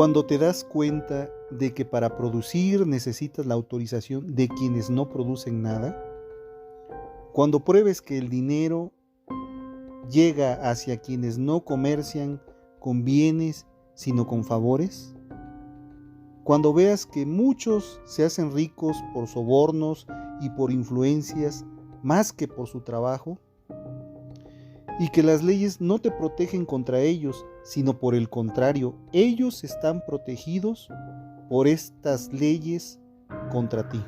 Cuando te das cuenta de que para producir necesitas la autorización de quienes no producen nada, cuando pruebes que el dinero llega hacia quienes no comercian con bienes sino con favores, cuando veas que muchos se hacen ricos por sobornos y por influencias más que por su trabajo, y que las leyes no te protegen contra ellos, sino por el contrario, ellos están protegidos por estas leyes contra ti.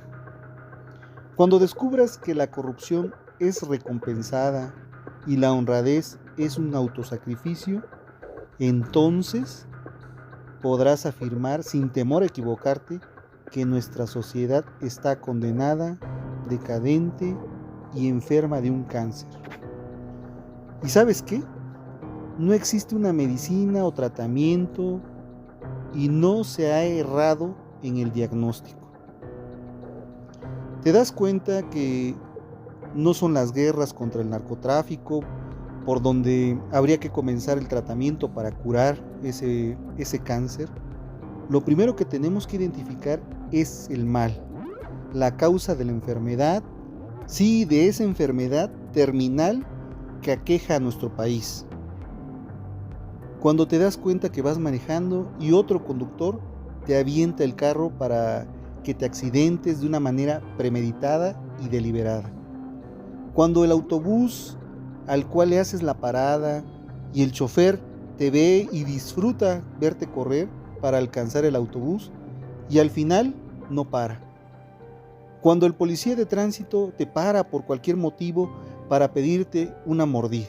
Cuando descubras que la corrupción es recompensada y la honradez es un autosacrificio, entonces podrás afirmar sin temor a equivocarte que nuestra sociedad está condenada, decadente y enferma de un cáncer. ¿Y sabes qué? No existe una medicina o tratamiento y no se ha errado en el diagnóstico. ¿Te das cuenta que no son las guerras contra el narcotráfico por donde habría que comenzar el tratamiento para curar ese cáncer? Lo primero que tenemos que identificar es el mal, la causa de la enfermedad, sí, de esa enfermedad terminal que aqueja a nuestro país. Cuando te das cuenta que vas manejando y otro conductor te avienta el carro para que te accidentes de una manera premeditada y deliberada. Cuando el autobús al cual le haces la parada y el chofer te ve y disfruta verte correr para alcanzar el autobús y al final no para. Cuando el policía de tránsito te para por cualquier motivo para pedirte una mordida.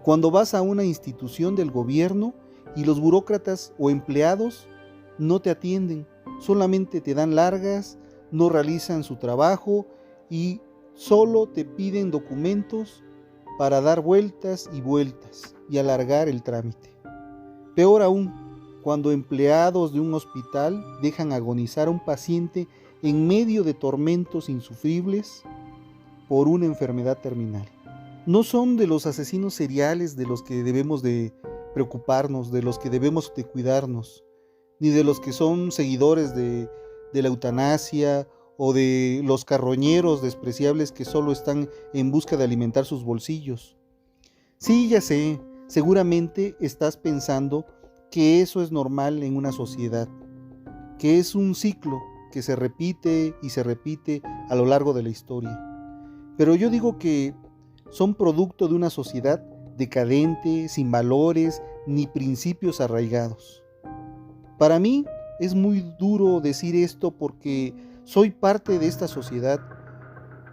Cuando vas a una institución del gobierno y los burócratas o empleados no te atienden, solamente te dan largas, no realizan su trabajo y solo te piden documentos para dar vueltas y alargar el trámite. Peor aún, cuando empleados de un hospital dejan agonizar a un paciente en medio de tormentos insufribles por una enfermedad terminal. No son de los asesinos seriales de los que debemos de preocuparnos, de los que debemos de cuidarnos, ni de los que son seguidores de la eutanasia o de los carroñeros despreciables que solo están en busca de alimentar sus bolsillos. Sí, ya sé, seguramente estás pensando que eso es normal en una sociedad, que es un ciclo que se repite y se repite a lo largo de la historia. Pero yo digo que son producto de una sociedad decadente, sin valores ni principios arraigados. Para mí es muy duro decir esto porque soy parte de esta sociedad,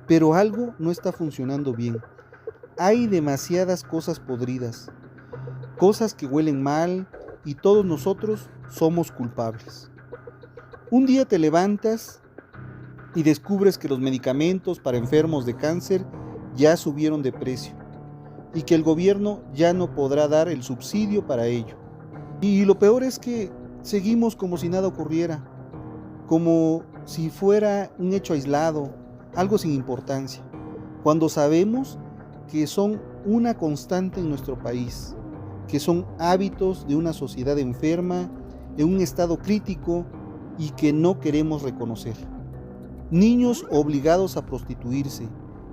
pero algo no está funcionando bien. Hay demasiadas cosas podridas, cosas que huelen mal y todos nosotros somos culpables. Un día te levantas y descubres que los medicamentos para enfermos de cáncer ya subieron de precio y que el gobierno ya no podrá dar el subsidio para ello. Y lo peor es que seguimos como si nada ocurriera, como si fuera un hecho aislado, algo sin importancia, cuando sabemos que son una constante en nuestro país, que son hábitos de una sociedad enferma, de un estado crítico y que no queremos reconocer. Niños obligados a prostituirse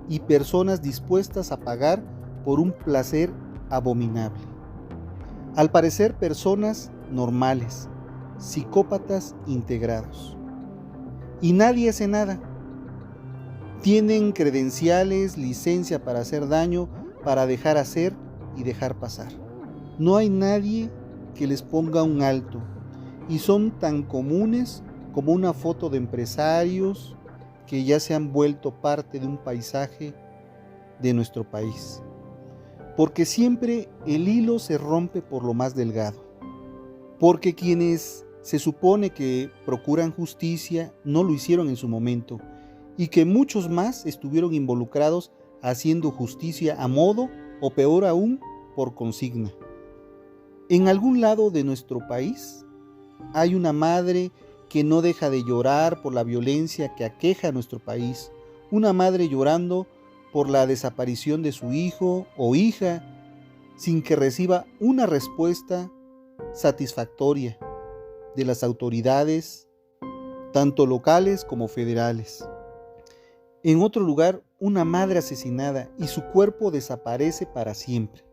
y personas dispuestas a pagar por un placer abominable. Al parecer, personas normales, psicópatas integrados. Y nadie hace nada. Tienen credenciales, licencia para hacer daño, para dejar hacer y dejar pasar. No hay nadie que les ponga un alto. Y son tan comunes como una foto de empresarios que ya se han vuelto parte de un paisaje de nuestro país. Porque siempre el hilo se rompe por lo más delgado. Porque quienes se supone que procuran justicia no lo hicieron en su momento y que muchos más estuvieron involucrados haciendo justicia a modo o peor aún por consigna. En algún lado de nuestro país hay una madre que no deja de llorar por la violencia que aqueja a nuestro país, una madre llorando por la desaparición de su hijo o hija sin que reciba una respuesta satisfactoria. de las autoridades, tanto locales como federales. En otro lugar, una madre asesinada y su cuerpo desaparece para siempre.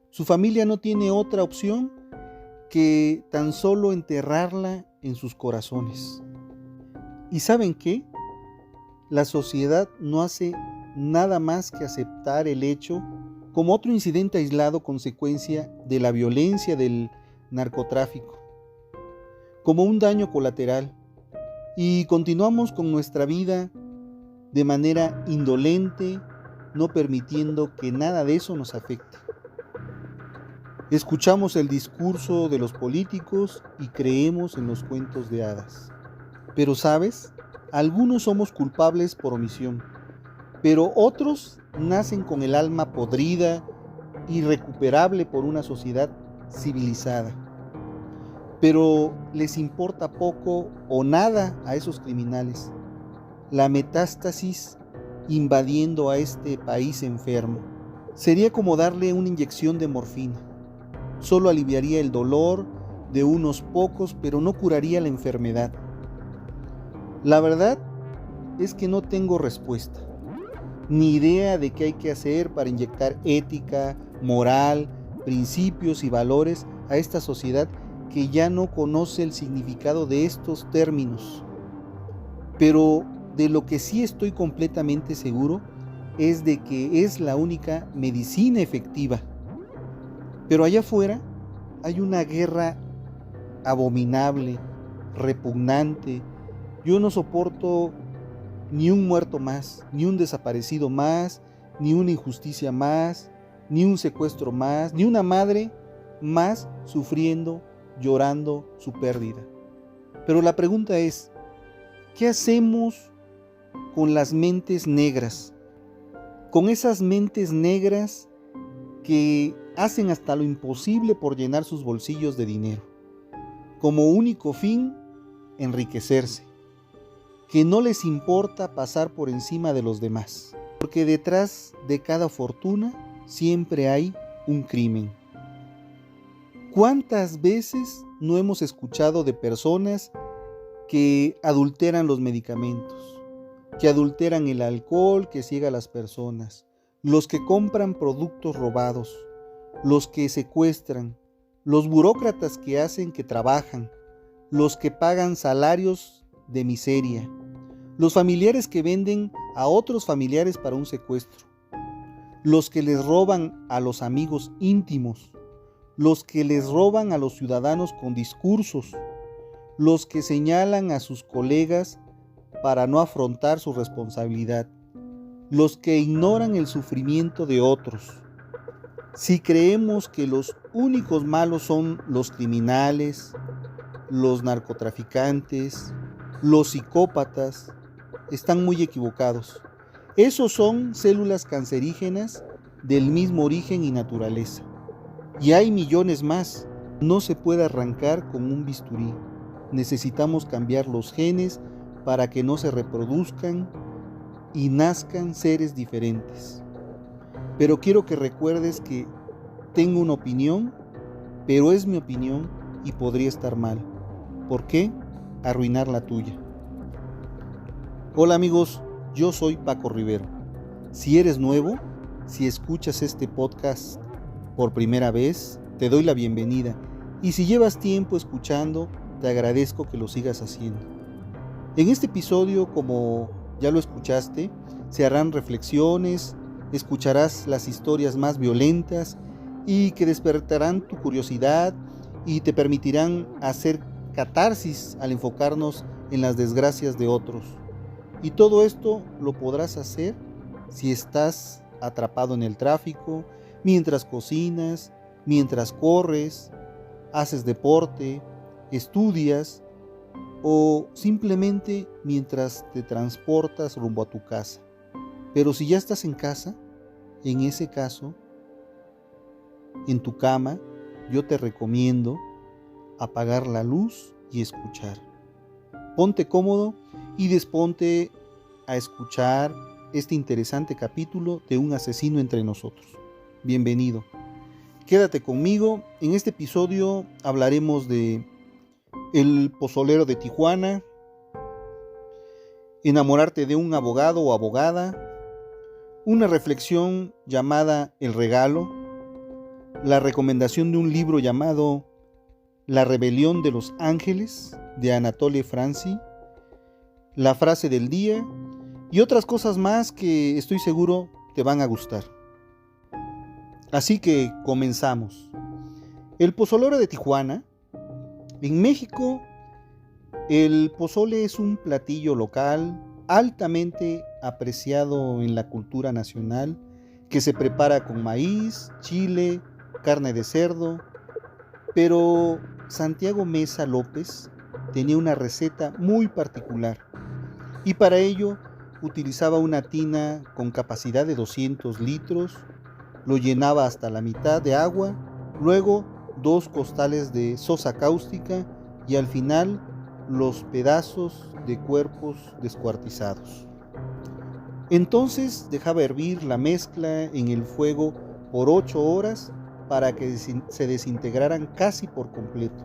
Su familia no tiene otra opción que tan solo enterrarla en sus corazones. ¿Y saben qué? La sociedad no hace nada más que aceptar el hecho como otro incidente aislado consecuencia de la violencia del narcotráfico, como un daño colateral, y continuamos con nuestra vida de manera indolente, no permitiendo que nada de eso nos afecte. Escuchamos el discurso de los políticos y creemos en los cuentos de hadas. Pero ¿sabes? Algunos somos culpables por omisión, pero otros nacen con el alma podrida, irrecuperable por una sociedad civilizada. Pero les importa poco o nada a esos criminales. La metástasis invadiendo a este país enfermo. Sería como darle una inyección de morfina. Solo aliviaría el dolor de unos pocos, pero no curaría la enfermedad. La verdad es que no tengo respuesta, ni idea de qué hay que hacer para inyectar ética, moral, principios y valores a esta sociedad que ya no conoce el significado de estos términos. Pero de lo que sí estoy completamente seguro es de que es la única medicina efectiva. Pero allá afuera hay una guerra abominable, repugnante. Yo no soporto ni un muerto más, ni un desaparecido más, ni una injusticia más, ni un secuestro más, ni una madre más sufriendo, llorando su pérdida. Pero la pregunta es, ¿qué hacemos con las mentes negras? Con esas mentes negras que hacen hasta lo imposible por llenar sus bolsillos de dinero, como único fin, enriquecerse, que no les importa pasar por encima de los demás, porque detrás de cada fortuna siempre hay un crimen. ¿Cuántas veces no hemos escuchado de personas que adulteran los medicamentos, que adulteran el alcohol que ciega a las personas, los que compran productos robados, los que secuestran, los burócratas que hacen que trabajan, los que pagan salarios de miseria, los familiares que venden a otros familiares para un secuestro, los que les roban a los amigos íntimos, los que les roban a los ciudadanos con discursos, los que señalan a sus colegas para no afrontar su responsabilidad, los que ignoran el sufrimiento de otros. Si creemos que los únicos malos son los criminales, los narcotraficantes, los psicópatas, están muy equivocados. Esos son células cancerígenas del mismo origen y naturaleza. Y hay millones más. No se puede arrancar con un bisturí. Necesitamos cambiar los genes para que no se reproduzcan y nazcan seres diferentes. Pero quiero que recuerdes que tengo una opinión, pero es mi opinión y podría estar mal. ¿Por qué arruinar la tuya? Hola amigos, yo soy Paco Rivero. Si eres nuevo, si escuchas este podcast por primera vez, te doy la bienvenida. Y si llevas tiempo escuchando, te agradezco que lo sigas haciendo. En este episodio, como ya lo escuchaste, se harán reflexiones, escucharás las historias más violentas y que despertarán tu curiosidad y te permitirán hacer catarsis al enfocarnos en las desgracias de otros. Y todo esto lo podrás hacer si estás atrapado en el tráfico, mientras cocinas, mientras corres, haces deporte, estudias o simplemente mientras te transportas rumbo a tu casa. Pero si ya estás en casa, en ese caso, en tu cama, yo te recomiendo apagar la luz y escuchar. Ponte cómodo y disponte a escuchar este interesante capítulo de Un asesino entre nosotros. Bienvenido. Quédate conmigo. En este episodio hablaremos de El pozolero de Tijuana, enamorarte de un abogado o abogada, una reflexión llamada El regalo, la recomendación de un libro llamado La rebelión de los ángeles de Anatole France, la frase del día y otras cosas más que estoy seguro te van a gustar. Así que comenzamos. El pozolero de Tijuana. En México, el pozole es un platillo local altamente apreciado en la cultura nacional que se prepara con maíz, chile, carne de cerdo, pero Santiago Meza López tenía una receta muy particular y para ello utilizaba una tina con capacidad de 200 litros, lo llenaba hasta la mitad de agua, luego 2 costales de sosa cáustica y al final los pedazos de cuerpos descuartizados. Entonces dejaba hervir la mezcla en el fuego por 8 horas para que se desintegraran casi por completo.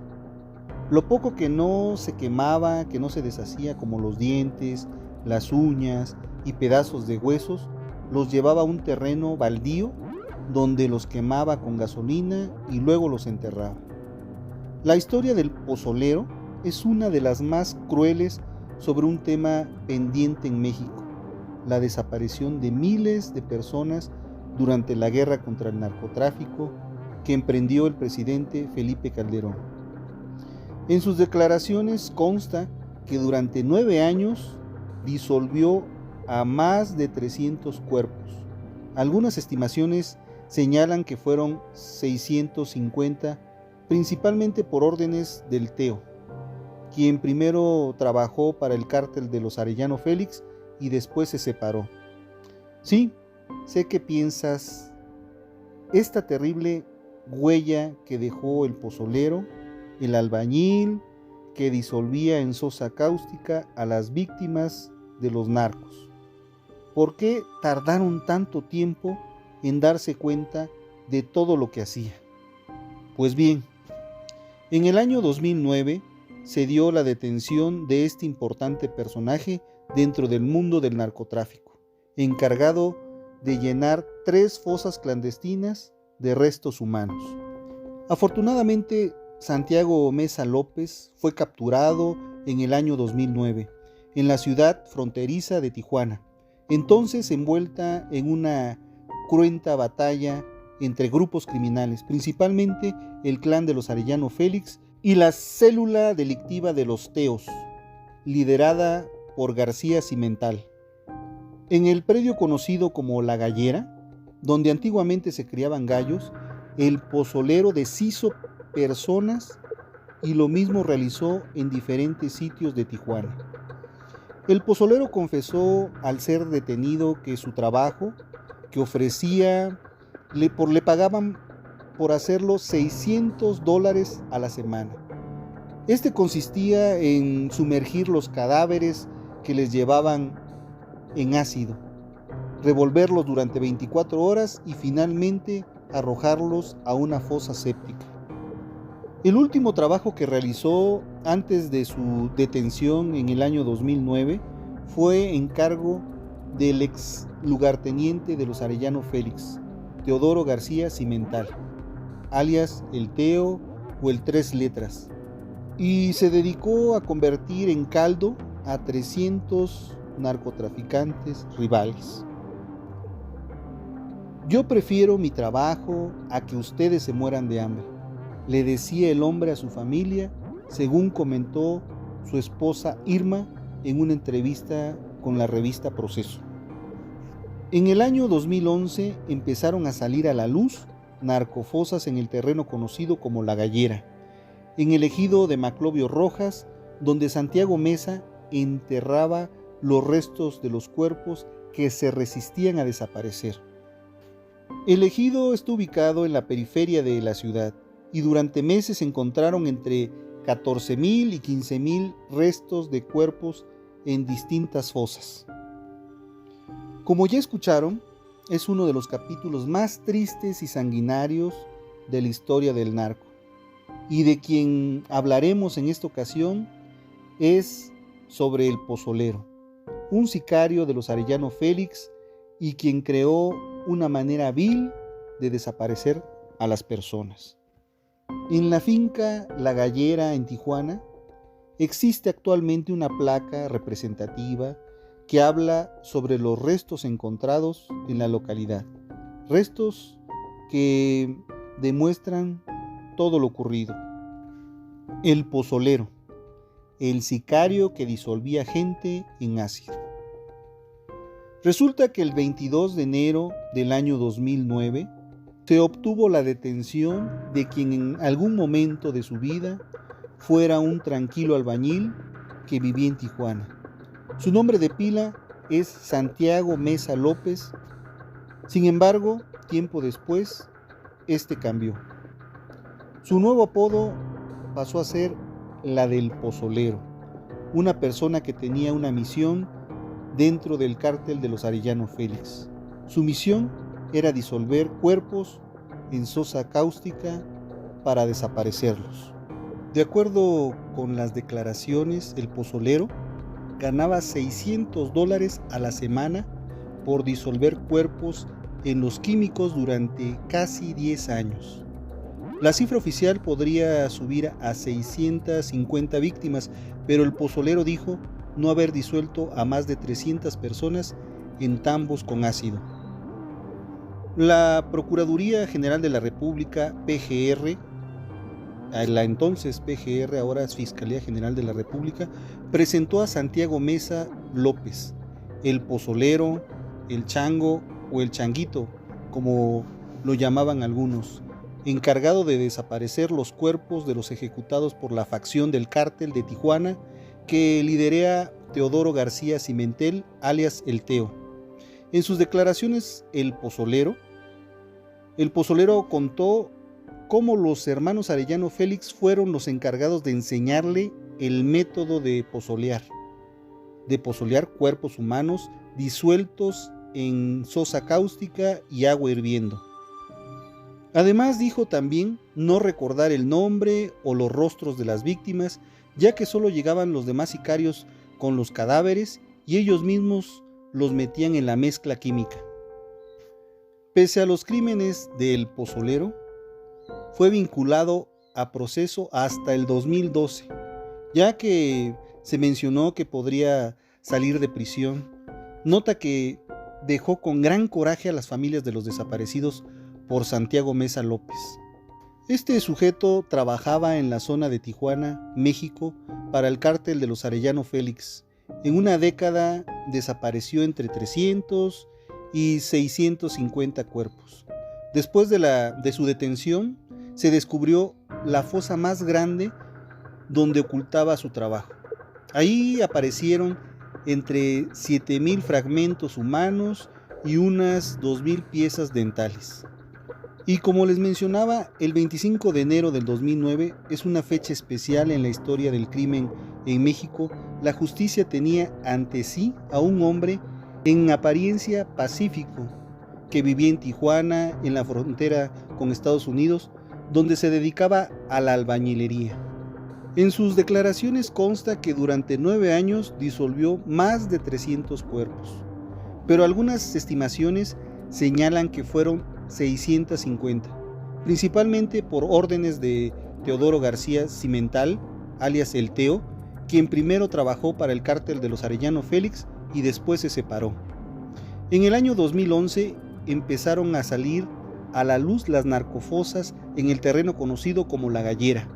Lo poco que no se quemaba, que no se deshacía, como los dientes, las uñas y pedazos de huesos, los llevaba a un terreno baldío donde los quemaba con gasolina y luego los enterraba. La historia del pozolero es una de las más crueles sobre un tema pendiente en México, la desaparición de miles de personas durante la guerra contra el narcotráfico que emprendió el presidente Felipe Calderón. En sus declaraciones consta que durante 9 años disolvió a más de 300 cuerpos. Algunas estimaciones señalan que fueron 650, principalmente por órdenes del Teo, quien primero trabajó para el cártel de los Arellano Félix y después se separó. Sí, sé que piensas, esta terrible huella que dejó el pozolero, el albañil que disolvía en sosa cáustica a las víctimas de los narcos. ¿Por qué tardaron tanto tiempo en darse cuenta de todo lo que hacía? Pues bien, en el año 2009 se dio la detención de este importante personaje dentro del mundo del narcotráfico, encargado de llenar 3 fosas clandestinas de restos humanos. Afortunadamente, Santiago Meza López fue capturado en el año 2009 en la ciudad fronteriza de Tijuana, entonces envuelta en una cruenta batalla entre grupos criminales, principalmente el clan de los Arellano Félix y la célula delictiva de los Teos, liderada por García Cimental. En el predio conocido como La Gallera, donde antiguamente se criaban gallos, el pozolero deshizo personas y lo mismo realizó en diferentes sitios de Tijuana. El pozolero confesó al ser detenido que su trabajo, que ofrecía, le pagaban por hacerlo $600 a la semana. Este consistía en sumergir los cadáveres que les llevaban en ácido, revolverlos durante 24 horas y finalmente arrojarlos a una fosa séptica. El último trabajo que realizó antes de su detención en el año 2009 fue en cargo del ex lugarteniente de los Arellano Félix, Teodoro García Cimental, alias el Teo o el Tres Letras, y se dedicó a convertir en caldo a 300 narcotraficantes rivales. Yo prefiero mi trabajo a que ustedes se mueran de hambre, le decía el hombre a su familia, según comentó su esposa Irma en una entrevista con la revista Proceso. En el año 2011 empezaron a salir a la luz narcofosas en el terreno conocido como La Gallera, en el ejido de Maclovio Rojas, donde Santiago Meza enterraba los restos de los cuerpos que se resistían a desaparecer. El ejido está ubicado en la periferia de la ciudad y durante meses se encontraron entre 14,000 y 15,000 restos de cuerpos en distintas fosas. Como ya escucharon, es uno de los capítulos más tristes y sanguinarios de la historia del narco. y de quien hablaremos en esta ocasión es sobre el pozolero, un sicario de los Arellano Félix y quien creó una manera vil de desaparecer a las personas. En la finca La Gallera en Tijuana existe actualmente una placa representativa que habla sobre los restos encontrados en la localidad, restos que demuestran todo lo ocurrido. El pozolero, el sicario que disolvía gente en ácido. Resulta que el 22 de enero del año 2009 se obtuvo la detención de quien en algún momento de su vida fuera un tranquilo albañil que vivía en Tijuana. Su nombre de pila es Santiago Mesa López. Sin embargo, tiempo después, este cambió. Su nuevo apodo pasó a ser la del pozolero, una persona que tenía una misión dentro del cártel de los Arellano Félix. Su misión era disolver cuerpos en sosa cáustica para desaparecerlos. De acuerdo con las declaraciones, el pozolero ganaba $600 a la semana por disolver cuerpos en los químicos durante casi 10 años. La cifra oficial podría subir a 650 víctimas, pero el pozolero dijo no haber disuelto a más de 300 personas en tambos con ácido. La Procuraduría General de la República, PGR, la entonces PGR, ahora es Fiscalía General de la República, presentó a Santiago Mesa López, el pozolero, el chango o el changuito, como lo llamaban algunos, encargado de desaparecer los cuerpos de los ejecutados por la facción del cártel de Tijuana que liderea Teodoro García Cimentel, alias El Teo. En sus declaraciones, el pozolero contó cómo los hermanos Arellano Félix fueron los encargados de enseñarle el método de pozolear cuerpos humanos disueltos en sosa cáustica y agua hirviendo. Además dijo también no recordar el nombre o los rostros de las víctimas, ya que solo llegaban los demás sicarios con los cadáveres y ellos mismos los metían en la mezcla química. Pese a los crímenes del pozolero, fue vinculado a proceso hasta el 2012, ya que se mencionó que podría salir de prisión, nota que dejó con gran coraje a las familias de los desaparecidos por Santiago Mesa López. Este sujeto trabajaba en la zona de Tijuana, México, para el cártel de los Arellano Félix. En una década desapareció entre 300 y 650 cuerpos. Después de su detención, se descubrió la fosa más grande donde ocultaba su trabajo. Ahí aparecieron entre 7,000 fragmentos humanos y unas 2,000 piezas dentales. Y como les mencionaba, el 25 de enero del 2009 es una fecha especial en la historia del crimen en México. La justicia tenía ante sí a un hombre en apariencia pacífico que vivía en Tijuana, en la frontera con Estados Unidos, donde se dedicaba a la albañilería. En sus declaraciones consta que durante 9 años disolvió más de 300 cuerpos, pero algunas estimaciones señalan que fueron 650, principalmente por órdenes de Teodoro García Cimental, alias El Teo, quien primero trabajó para el cártel de los Arellano Félix y después se separó. En el año 2011 empezaron a salir a la luz las narcofosas en el terreno conocido como La Gallera,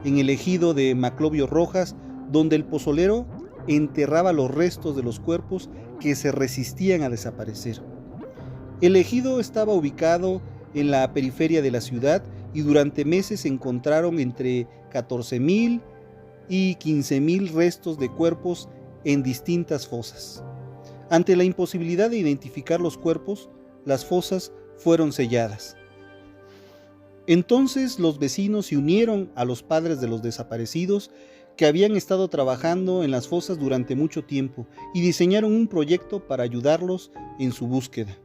en el ejido de Maclovio Rojas, donde el pozolero enterraba los restos de los cuerpos que se resistían a desaparecer. El ejido estaba ubicado en la periferia de la ciudad y durante meses se encontraron entre 14,000 y 15,000 restos de cuerpos en distintas fosas. Ante la imposibilidad de identificar los cuerpos, las fosas fueron selladas. Entonces los vecinos se unieron a los padres de los desaparecidos que habían estado trabajando en las fosas durante mucho tiempo y diseñaron un proyecto para ayudarlos en su búsqueda.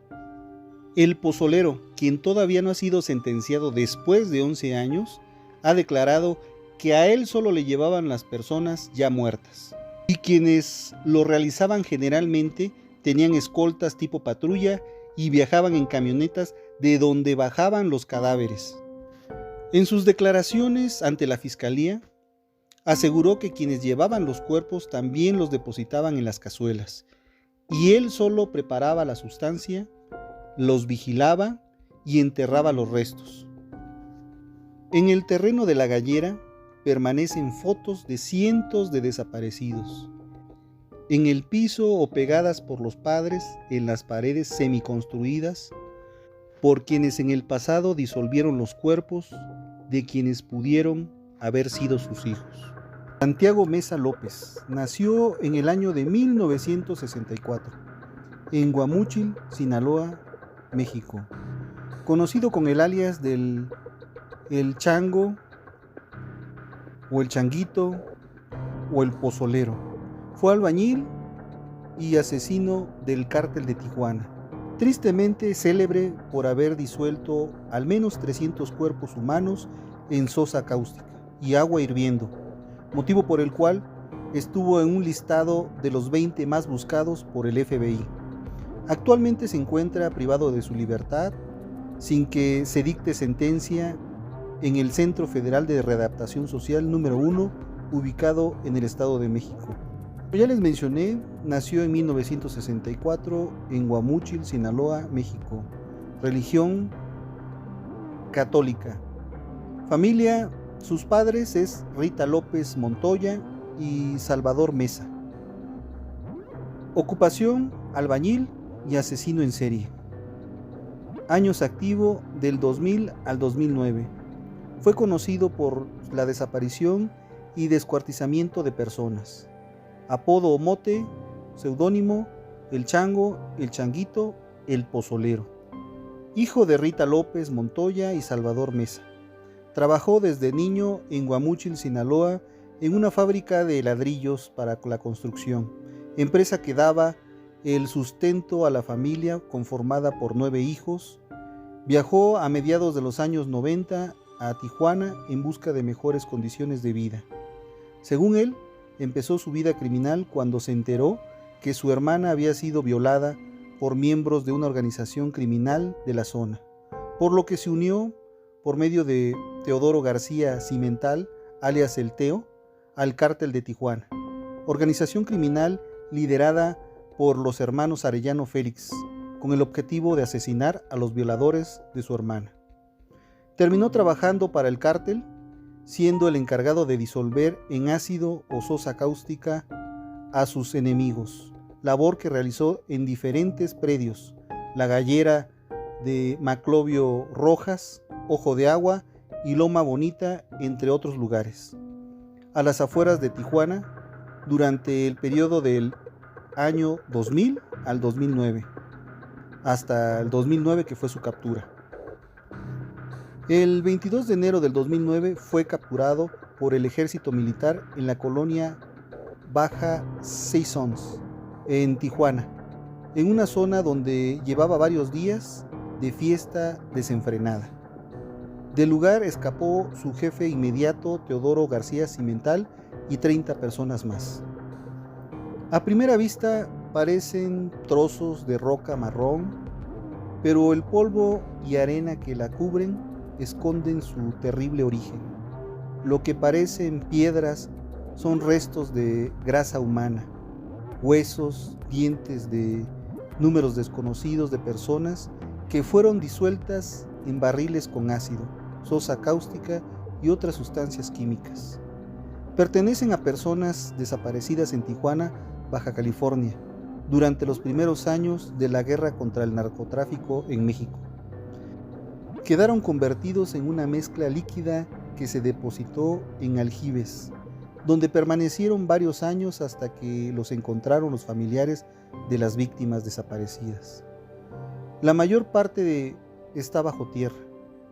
El pozolero, quien todavía no ha sido sentenciado después de 11 años, ha declarado que a él solo le llevaban las personas ya muertas, y quienes lo realizaban generalmente tenían escoltas tipo patrulla y viajaban en camionetas de donde bajaban los cadáveres. En sus declaraciones ante la fiscalía, aseguró que quienes llevaban los cuerpos también los depositaban en las cazuelas, y él solo preparaba la sustancia, los vigilaba y enterraba los restos. En el terreno de la gallera permanecen fotos de cientos de desaparecidos. En el piso o pegadas por los padres en las paredes semiconstruidas por quienes en el pasado disolvieron los cuerpos de quienes pudieron haber sido sus hijos. Santiago Mesa López nació en el año de 1964 en Guamúchil, Sinaloa, México, conocido con el alias del El Chango o El Changuito o El Pozolero. Fue albañil y asesino del cártel de Tijuana, tristemente célebre por haber disuelto al menos 300 cuerpos humanos en sosa cáustica y agua hirviendo, motivo por el cual estuvo en un listado de los 20 más buscados por el FBI. Actualmente se encuentra privado de su libertad sin que se dicte sentencia en el Centro Federal de Readaptación Social número 1, ubicado en el Estado de México. Como ya les mencioné, nació en 1964 en Guamúchil, Sinaloa, México. Religión católica. Familia, sus padres es Rita López Montoya y Salvador Mesa. Ocupación, albañil y asesino en serie. Años activo del 2000 al 2009. Fue conocido por la desaparición y descuartizamiento de personas. Apodo o mote, seudónimo, El Chango, El Changuito, El Pozolero. Hijo de Rita López Montoya y Salvador Mesa. Trabajó desde niño en Guamúchil, Sinaloa, en una fábrica de ladrillos para la construcción, empresa que daba el sustento a la familia conformada por 9 hijos. Viajó a mediados de los años 90 a Tijuana en busca de mejores condiciones de vida. Según él, empezó su vida criminal cuando se enteró que su hermana había sido violada por miembros de una organización criminal de la zona, por lo que se unió por medio de Teodoro García Cimental, alias El Teo, al Cártel de Tijuana, organización criminal liderada por los hermanos Arellano Félix, con el objetivo de asesinar a los violadores de su hermana. Terminó trabajando para el cártel, siendo el encargado de disolver en ácido o sosa cáustica a sus enemigos, labor que realizó en diferentes predios, la gallera de Maclovio Rojas, Ojo de Agua y Loma Bonita, entre otros lugares. A las afueras de Tijuana, durante el periodo del año 2000 al 2009, hasta el 2009 que fue su captura. El 22 de enero del 2009 fue capturado por el ejército militar en la colonia Baja Seasons, en Tijuana, en una zona donde llevaba varios días de fiesta desenfrenada. Del lugar escapó su jefe inmediato, Teodoro García Cimental, y 30 personas más. A primera vista parecen trozos de roca marrón, pero el polvo y arena que la cubren esconden su terrible origen. Lo que parecen piedras son restos de grasa humana, huesos, dientes de números desconocidos de personas que fueron disueltas en barriles con ácido, sosa cáustica y otras sustancias químicas. Pertenecen a personas desaparecidas en Tijuana, Baja California, durante los primeros años de la guerra contra el narcotráfico en México. Quedaron convertidos en una mezcla líquida que se depositó en aljibes, donde permanecieron varios años hasta que los encontraron los familiares de las víctimas desaparecidas. La mayor parte está bajo tierra,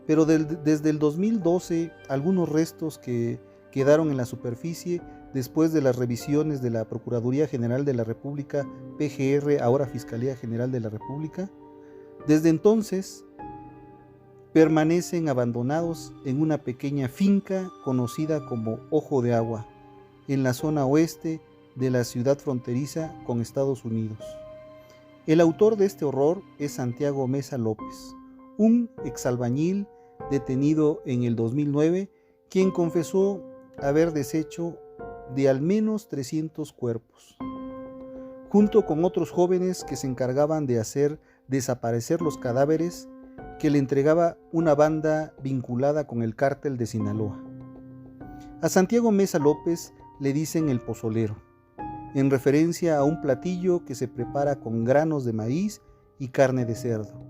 pero desde el 2012 algunos restos que quedaron en la superficie después de las revisiones de la Procuraduría General de la República, PGR, ahora Fiscalía General de la República. Desde entonces permanecen abandonados en una pequeña finca conocida como Ojo de Agua, en la zona oeste de la ciudad fronteriza con Estados Unidos. El autor de este horror es Santiago Meza López, un exalbañil detenido en el 2009, quien confesó haber deshecho de al menos 300 cuerpos, junto con otros jóvenes que se encargaban de hacer desaparecer los cadáveres que le entregaba una banda vinculada con el cártel de Sinaloa. A Santiago Meza López le dicen el pozolero, en referencia a un platillo que se prepara con granos de maíz y carne de cerdo.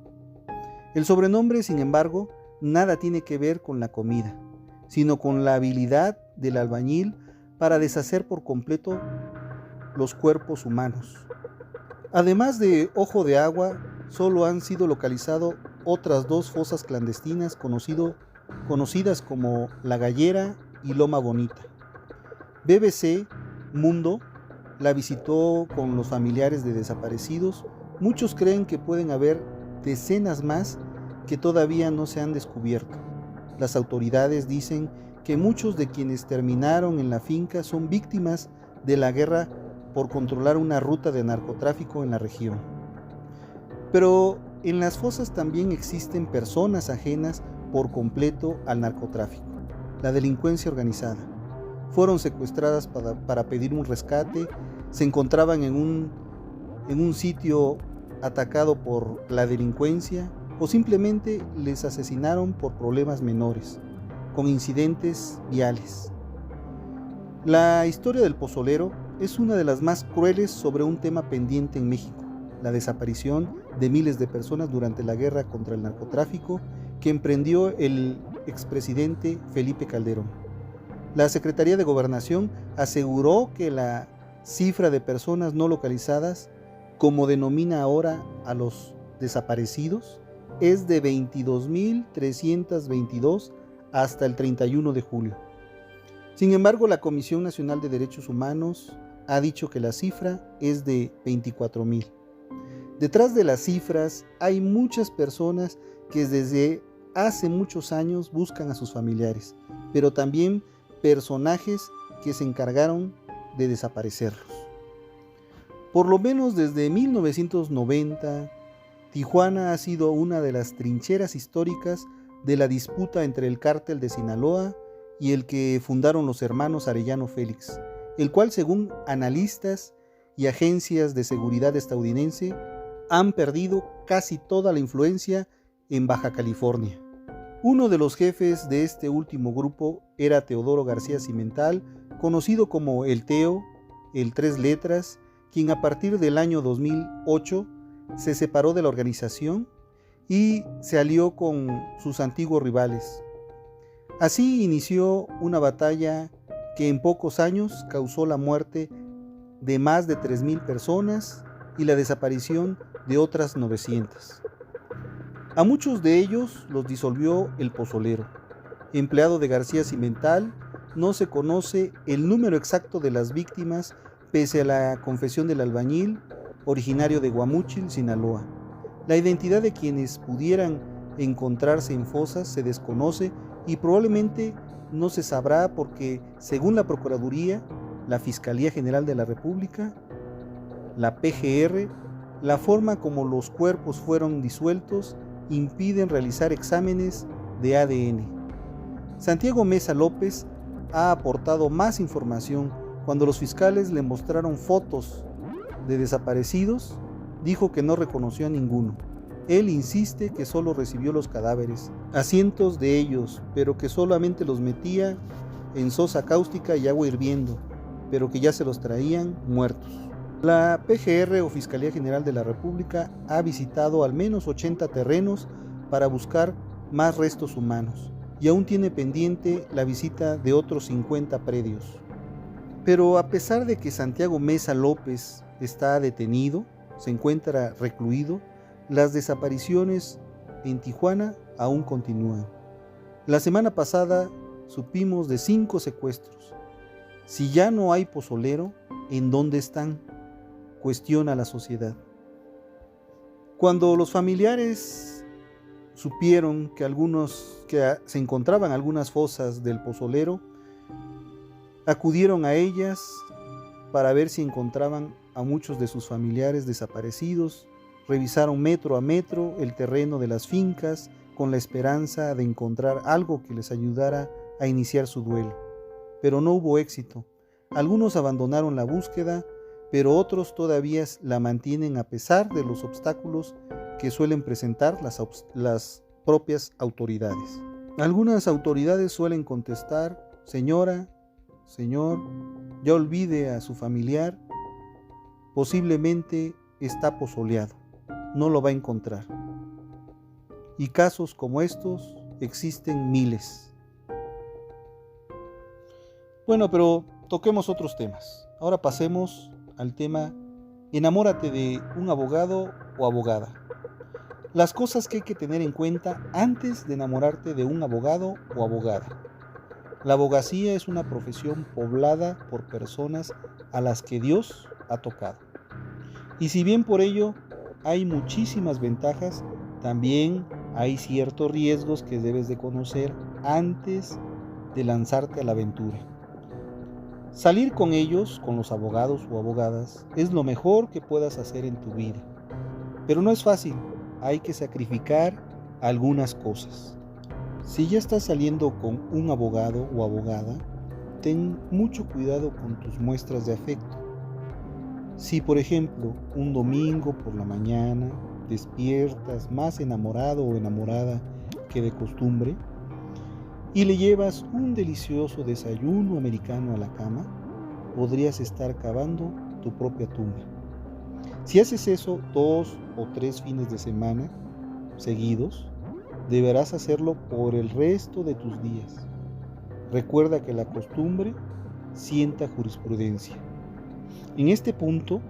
El sobrenombre, sin embargo, nada tiene que ver con la comida, sino con la habilidad del albañil para deshacer por completo los cuerpos humanos. Además de Ojo de Agua, solo han sido localizadas otras 2 fosas clandestinas conocidas como La Gallera y Loma Bonita. BBC Mundo la visitó con los familiares de desaparecidos. Muchos creen que pueden haber decenas más que todavía no se han descubierto. Las autoridades dicen que muchos de quienes terminaron en la finca son víctimas de la guerra por controlar una ruta de narcotráfico en la región. Pero en las fosas también existen personas ajenas por completo al narcotráfico, la delincuencia organizada. Fueron secuestradas para pedir un rescate, se encontraban en un sitio atacado por la delincuencia o simplemente les asesinaron por problemas menores, con incidentes viales. La historia del pozolero es una de las más crueles sobre un tema pendiente en México, la desaparición de miles de personas durante la guerra contra el narcotráfico que emprendió el expresidente Felipe Calderón. La Secretaría de Gobernación aseguró que la cifra de personas no localizadas, como denomina ahora a los desaparecidos, es de 22.322 hasta el 31 de julio. Sin embargo, la Comisión Nacional de Derechos Humanos ha dicho que la cifra es de 24.000. Detrás de las cifras hay muchas personas que desde hace muchos años buscan a sus familiares, pero también personajes que se encargaron de desaparecerlos. Por lo menos desde 1990, Tijuana ha sido una de las trincheras históricas de la disputa entre el cártel de Sinaloa y el que fundaron los hermanos Arellano Félix, el cual, según analistas y agencias de seguridad estadounidense, han perdido casi toda la influencia en Baja California. Uno de los jefes de este último grupo era Teodoro García Cimental, conocido como el Teo, el Tres Letras, quien a partir del año 2008 se separó de la organización y se alió con sus antiguos rivales. Así inició una batalla que en pocos años causó la muerte de más de 3.000 personas y la desaparición de otras 900. A muchos de ellos los disolvió el pozolero, empleado de García Cimental. No se conoce el número exacto de las víctimas, pese a la confesión del albañil, originario de Guamúchil, Sinaloa. La identidad de quienes pudieran encontrarse en fosas se desconoce y probablemente no se sabrá porque, según la Procuraduría, la Fiscalía General de la República, la PGR, la forma como los cuerpos fueron disueltos impiden realizar exámenes de ADN. Santiago Meza López ha aportado más información. Cuando los fiscales le mostraron fotos de desaparecidos, dijo que no reconoció a ninguno. Él insiste que solo recibió los cadáveres, a cientos de ellos, pero que solamente los metía en sosa cáustica y agua hirviendo, pero que ya se los traían muertos. La PGR o Fiscalía General de la República ha visitado al menos 80 terrenos para buscar más restos humanos y aún tiene pendiente la visita de otros 50 predios. Pero a pesar de que Santiago Meza López está detenido, se encuentra recluido, las desapariciones en Tijuana aún continúan. La semana pasada supimos de 5 secuestros. Si ya no hay pozolero, ¿en dónde están?, cuestiona la sociedad. Cuando los familiares supieron que se encontraban algunas fosas del pozolero, acudieron a ellas para ver si encontraban a muchos de sus familiares desaparecidos. Revisaron metro a metro el terreno de las fincas con la esperanza de encontrar algo que les ayudara a iniciar su duelo. Pero no hubo éxito. Algunos abandonaron la búsqueda, pero otros todavía la mantienen a pesar de los obstáculos que suelen presentar las propias autoridades. Algunas autoridades suelen contestar: señora, señor, ya olvide a su familiar, posiblemente está pozoleado, no lo va a encontrar. Y casos como estos existen miles. Bueno, pero toquemos otros temas. Ahora pasemos al tema: enamórate de un abogado o abogada. Las cosas que hay que tener en cuenta antes de enamorarte de un abogado o abogada. La abogacía es una profesión poblada por personas a las que Dios ha tocado. Y si bien por ello hay muchísimas ventajas, también hay ciertos riesgos que debes de conocer antes de lanzarte a la aventura. Salir con ellos, con los abogados o abogadas, es lo mejor que puedas hacer en tu vida. Pero no es fácil, hay que sacrificar algunas cosas. Si ya estás saliendo con un abogado o abogada, ten mucho cuidado con tus muestras de afecto. Si, por ejemplo, un domingo por la mañana despiertas más enamorado o enamorada que de costumbre y le llevas un delicioso desayuno americano a la cama, podrías estar cavando tu propia tumba. Si haces eso 2 o 3 fines de semana seguidos, deberás hacerlo por el resto de tus días. Recuerda que la costumbre sienta jurisprudencia. En este punto,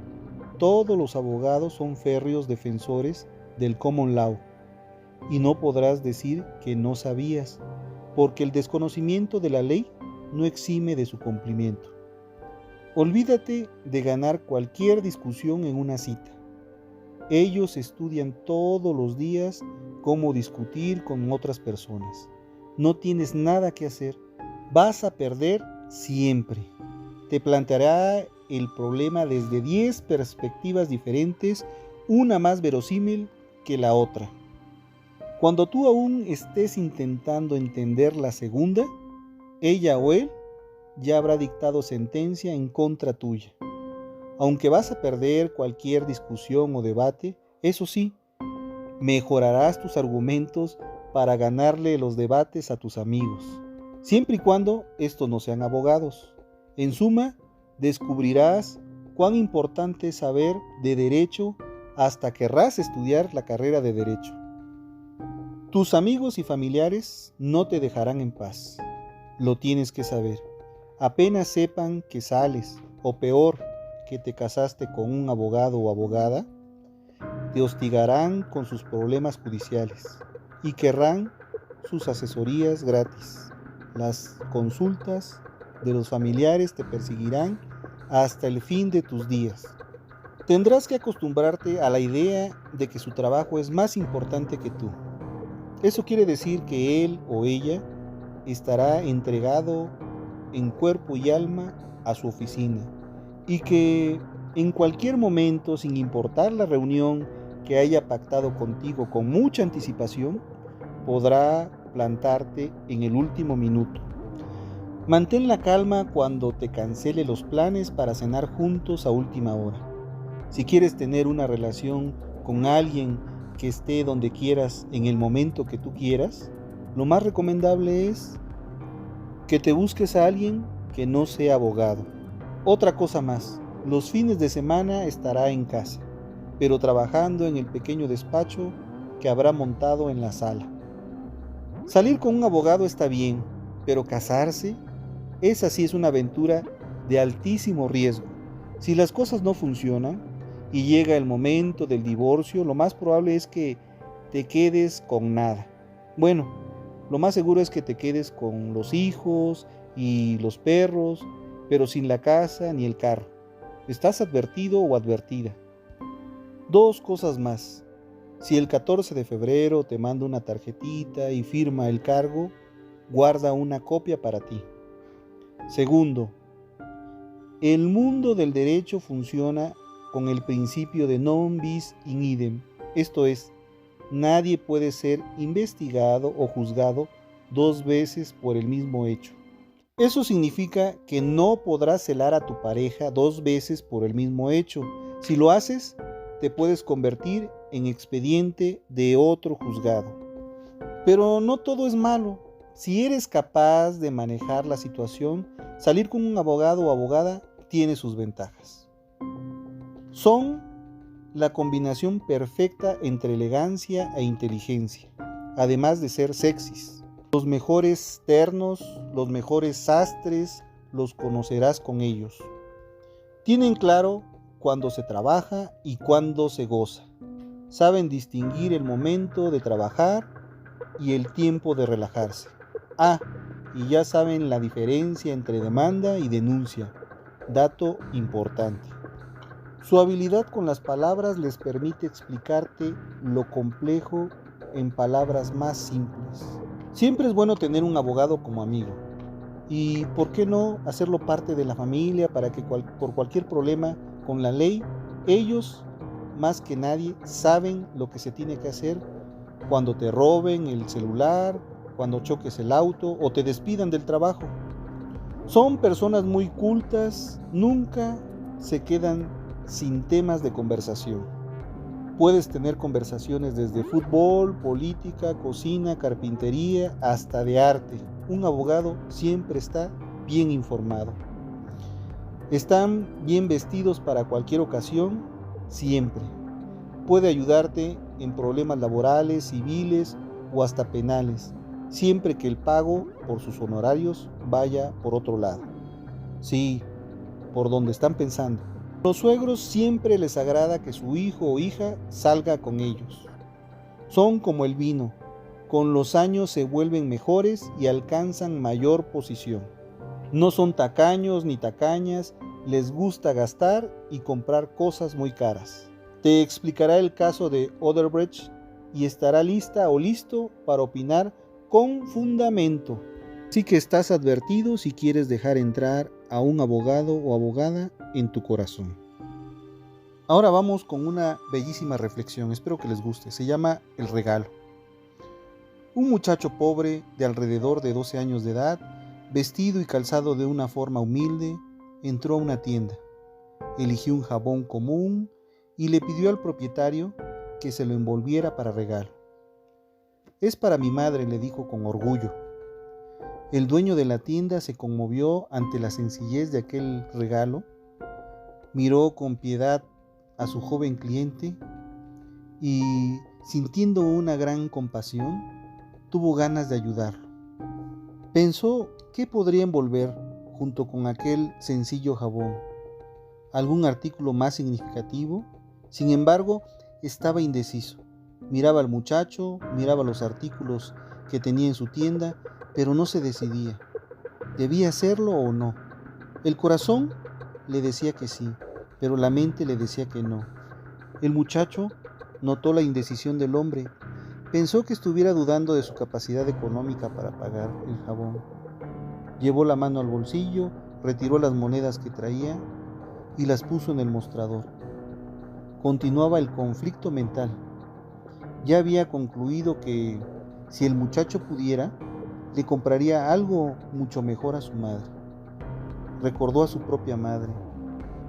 todos los abogados son férreos defensores del common law y no podrás decir que no sabías, porque el desconocimiento de la ley no exime de su cumplimiento. Olvídate de ganar cualquier discusión en una cita. Ellos estudian todos los días cómo discutir con otras personas. No tienes nada que hacer. Vas a perder siempre. Te planteará el problema desde 10 perspectivas diferentes, una más verosímil que la otra. Cuando tú aún estés intentando entender la segunda, ella o él ya habrá dictado sentencia en contra tuya. Aunque vas a perder cualquier discusión o debate, eso sí, mejorarás tus argumentos para ganarle los debates a tus amigos, siempre y cuando estos no sean abogados. En suma, descubrirás cuán importante es saber de derecho hasta querrás estudiar la carrera de derecho. Tus amigos y familiares no te dejarán en paz. Lo tienes que saber. Apenas sepan que sales, o peor, que te casaste con un abogado o abogada, te hostigarán con sus problemas judiciales y querrán sus asesorías gratis. Las consultas de los familiares te perseguirán hasta el fin de tus días. Tendrás que acostumbrarte a la idea de que su trabajo es más importante que tú. Eso quiere decir que él o ella estará entregado en cuerpo y alma a su oficina y que en cualquier momento, sin importar la reunión que haya pactado contigo con mucha anticipación, podrá plantarte en el último minuto. Mantén la calma cuando te cancele los planes para cenar juntos a última hora. Si quieres tener una relación con alguien que esté donde quieras en el momento que tú quieras, lo más recomendable es que te busques a alguien que no sea abogado. Otra cosa más, los fines de semana estará en casa, pero trabajando en el pequeño despacho que habrá montado en la sala. Salir con un abogado está bien, pero casarse, esa sí es una aventura de altísimo riesgo. Si las cosas no funcionan y llega el momento del divorcio, lo más probable es que te quedes con nada. Bueno, lo más seguro es que te quedes con los hijos y los perros, pero sin la casa ni el carro. Estás advertido o advertida. 2 cosas más. Si el 14 de febrero te manda una tarjetita y firma el cargo, guarda una copia para ti. Segundo, el mundo del derecho funciona con el principio de non bis in idem, esto es, nadie puede ser investigado o juzgado dos veces por el mismo hecho. Eso significa que no podrás celar a tu pareja dos veces por el mismo hecho. Si lo haces, te puedes convertir en expediente de otro juzgado. Pero no todo es malo. Si eres capaz de manejar la situación, salir con un abogado o abogada tiene sus ventajas. Son la combinación perfecta entre elegancia e inteligencia, además de ser sexys. Los mejores ternos, los mejores sastres, los conocerás con ellos. Tienen claro cuándo se trabaja y cuándo se goza. Saben distinguir el momento de trabajar y el tiempo de relajarse. Y ya saben la diferencia entre demanda y denuncia. Dato importante. Su habilidad con las palabras les permite explicarte lo complejo en palabras más simples. Siempre es bueno tener un abogado como amigo. Y ¿por qué no hacerlo parte de la familia para que por cualquier problema con la ley, ellos más que nadie saben lo que se tiene que hacer cuando te roben el celular, cuando choques el auto o te despidan del trabajo? Son personas muy cultas, nunca se quedan sin temas de conversación. Puedes tener conversaciones desde fútbol, política, cocina, carpintería, hasta de arte. Un abogado siempre está bien informado. Están bien vestidos para cualquier ocasión, siempre. Puede ayudarte en problemas laborales, civiles o hasta penales, siempre que el pago por sus honorarios vaya por otro lado. Sí, por donde están pensando. A los suegros siempre les agrada que su hijo o hija salga con ellos. Son como el vino, con los años se vuelven mejores y alcanzan mayor posición. No son tacaños ni tacañas, les gusta gastar y comprar cosas muy caras. Te explicará el caso de Odebrecht y estará lista o listo para opinar con fundamento. Así que estás advertido si quieres dejar entrar a un abogado o abogada en tu corazón. Ahora vamos con una bellísima reflexión, espero que les guste. Se llama El regalo. Un muchacho pobre de alrededor de 12 años de edad, vestido y calzado de una forma humilde, entró a una tienda. Eligió un jabón común y le pidió al propietario que se lo envolviera para regalo. Es para mi madre, le dijo con orgullo. El dueño de la tienda se conmovió ante la sencillez de aquel regalo, miró con piedad a su joven cliente y, sintiendo una gran compasión, tuvo ganas de ayudarlo. Pensó qué podría envolver junto con aquel sencillo jabón, algún artículo más significativo. Sin embargo, estaba indeciso. Miraba al muchacho, miraba los artículos que tenía en su tienda, pero no se decidía. ¿Debía hacerlo o no? El corazón le decía que sí, pero la mente le decía que no. El muchacho notó la indecisión del hombre. Pensó que estuviera dudando de su capacidad económica para pagar el jabón. Llevó la mano al bolsillo, retiró las monedas que traía y las puso en el mostrador. Continuaba el conflicto mental. Ya había concluido que, si el muchacho pudiera, le compraría algo mucho mejor a su madre. Recordó a su propia madre.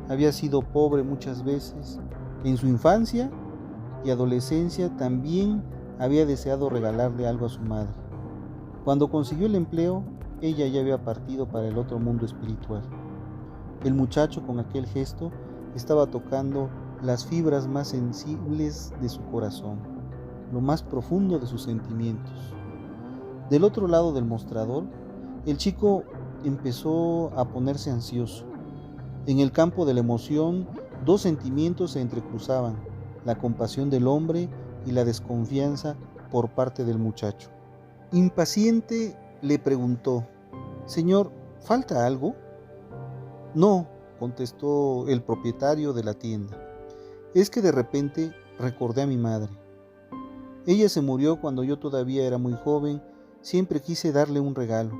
Había sido pobre muchas veces. En su infancia y adolescencia también había deseado regalarle algo a su madre. Cuando consiguió el empleo, ella ya había partido para el otro mundo espiritual. El muchacho, con aquel gesto, estaba tocando las fibras más sensibles de su corazón, lo más profundo de sus sentimientos. Del otro lado del mostrador, el chico empezó a ponerse ansioso. En el campo de la emoción, dos sentimientos se entrecruzaban: la compasión del hombre y la desconfianza por parte del muchacho. Impaciente, le preguntó: «Señor, ¿falta algo?». «No», contestó el propietario de la tienda. «Es que de repente recordé a mi madre. Ella se murió cuando yo todavía era muy joven. Siempre quise darle un regalo,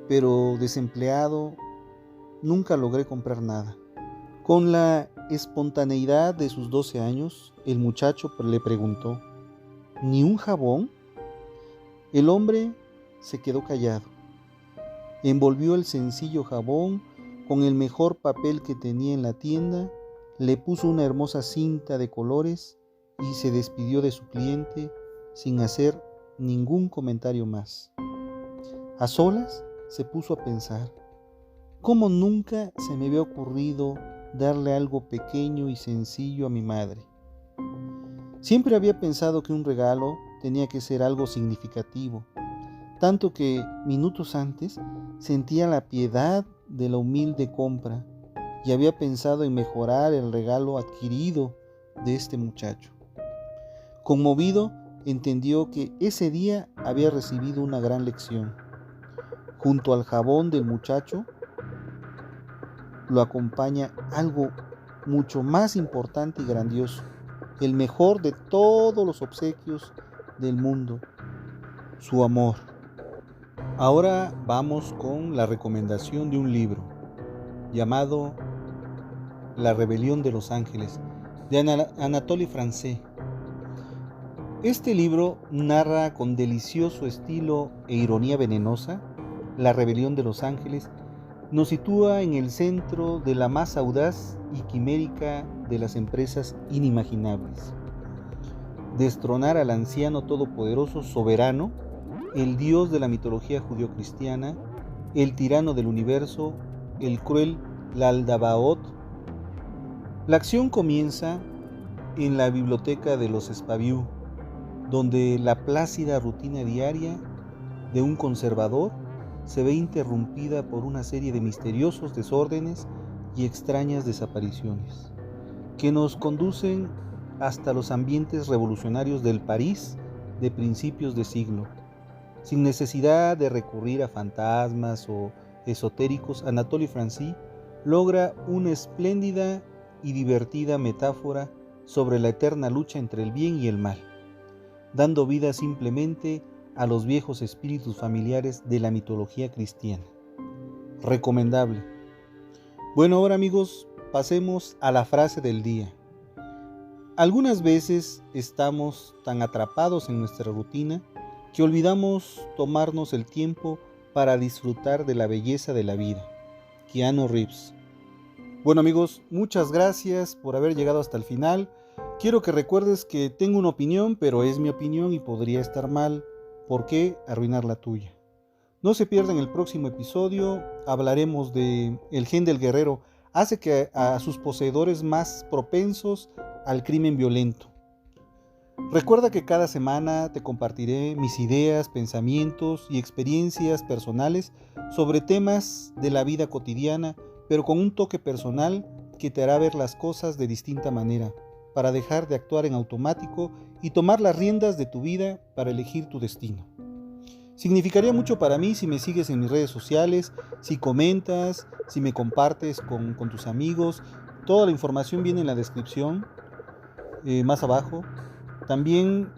pero desempleado nunca logré comprar nada. Con la espontaneidad de sus 12 años, el muchacho le preguntó: ¿ni un jabón? El hombre se quedó callado. Envolvió el sencillo jabón con el mejor papel que tenía en la tienda, le puso una hermosa cinta de colores y se despidió de su cliente sin hacer ningún comentario más. A solas se puso a pensar: ¿cómo nunca se me había ocurrido darle algo pequeño y sencillo a mi madre? Siempre había pensado que un regalo tenía que ser algo significativo, tanto que minutos antes sentía la piedad de la humilde compra y había pensado en mejorar el regalo adquirido de este muchacho. Conmovido, entendió que ese día había recibido una gran lección. Junto al jabón del muchacho lo acompaña algo mucho más importante y grandioso, el mejor de todos los obsequios del mundo: su amor. Ahora vamos con la recomendación de un libro llamado La rebelión de los ángeles, de Anatole France. Este libro narra con delicioso estilo e ironía venenosa la rebelión de los ángeles. Nos sitúa en el centro de la más audaz y quimérica de las empresas inimaginables: destronar al anciano todopoderoso soberano, el dios de la mitología judio-cristiana, el tirano del universo, el cruel Laldabaoth. La acción comienza en la biblioteca de los Espaviú, donde la plácida rutina diaria de un conservador se ve interrumpida por una serie de misteriosos desórdenes y extrañas desapariciones, que nos conducen hasta los ambientes revolucionarios del París de principios de siglo. Sin necesidad de recurrir a fantasmas o esotéricos, Anatole France logra una espléndida y divertida metáfora sobre la eterna lucha entre el bien y el mal, dando vida simplemente a los viejos espíritus familiares de la mitología cristiana. Recomendable. Bueno, ahora amigos, pasemos a la frase del día. Algunas veces estamos tan atrapados en nuestra rutina que olvidamos tomarnos el tiempo para disfrutar de la belleza de la vida. Keanu Reeves. Bueno amigos, muchas gracias por haber llegado hasta el final. Quiero que recuerdes que tengo una opinión, pero es mi opinión y podría estar mal. ¿Por qué arruinar la tuya? No se pierdan el próximo episodio. Hablaremos de el gen del guerrero. Hace que a sus poseedores más propensos al crimen violento. Recuerda que cada semana te compartiré mis ideas, pensamientos y experiencias personales sobre temas de la vida cotidiana, pero con un toque personal que te hará ver las cosas de distinta manera, para dejar de actuar en automático y tomar las riendas de tu vida para elegir tu destino. Significaría mucho para mí si me sigues en mis redes sociales, si comentas, si me compartes con tus amigos. Toda la información viene en la descripción, más abajo. También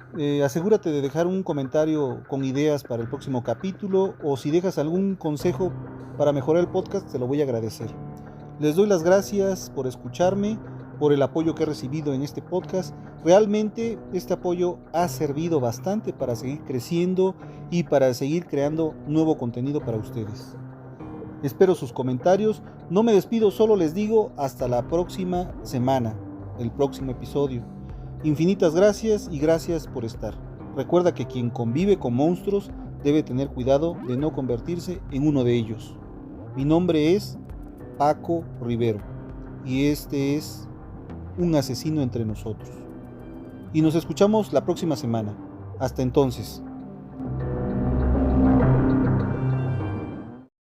asegúrate de dejar un comentario con ideas para el próximo capítulo, o si dejas algún consejo para mejorar el podcast, te lo voy a agradecer. Les doy las gracias por escucharme, por el apoyo que he recibido en este podcast. Realmente este apoyo ha servido bastante para seguir creciendo y para seguir creando nuevo contenido para ustedes. Espero sus comentarios. No me despido, solo les digo hasta la próxima semana, el próximo episodio. Infinitas gracias y gracias por estar. Recuerda que quien convive con monstruos debe tener cuidado de no convertirse en uno de ellos. Mi nombre es Paco Rivero y este es Un asesino entre nosotros. Y nos escuchamos la próxima semana. Hasta entonces.